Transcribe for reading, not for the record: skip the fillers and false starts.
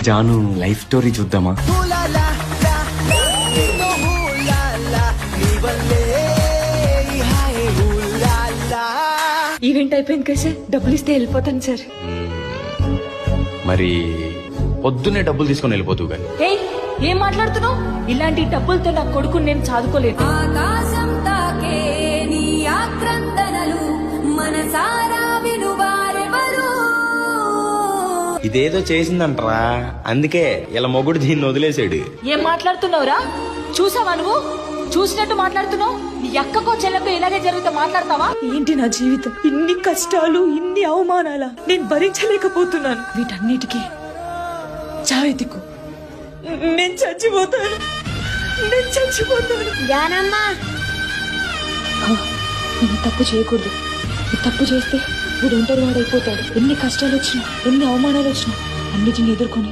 Janu life story చూద్దామా? Event అయిపోయింది కదా సార్, డబ్బులు ఇస్తే వెళ్ళిపోతాను సార్. మరి పొద్దున్నే డబ్బులు తీసుకొని వెళ్ళిపోతూ గాని. ఏయ్, ఏం మాట్లాడుతున్నావు? ఇలాంటి డబ్బులతో నా కొడుకుని నేను చదువుకోలేదు. ఆకాశం తాకే నీ ఆక్రందనలు మనసారా వినువారెవరు. ఇదేదో చేసిందంటరా, అందుకే ఇలా మొగుడు దీన్ని వదిలేసాడు. ఏం మాట్లాడుతున్నావురా? చూసావా నువ్వు? చూసినట్టు మాట్లాడుతున్నావు. నీ అక్కకో చెల్లెకో ఇలాగే జరిగితే మాట్లాడతావా? ఏంటి నా జీవితం, ఇన్ని కష్టాలు, ఇన్ని అవమానాల నేను భరించలేకపోతున్నాను. వీటన్నిటికీ చావెతికు. నేను చచ్చిపోతాను, నేను చచ్చిపోతాను. జానమ్మా, నేను తప్పు చేయకూడదు. ఈ తప్పు చేస్తే వీడు ఒంటరి వాడైపోతాడు. ఎన్ని కష్టాలు వచ్చినా, ఎన్ని అవమానాలు వచ్చినా అన్నిటిని ఎదుర్కొని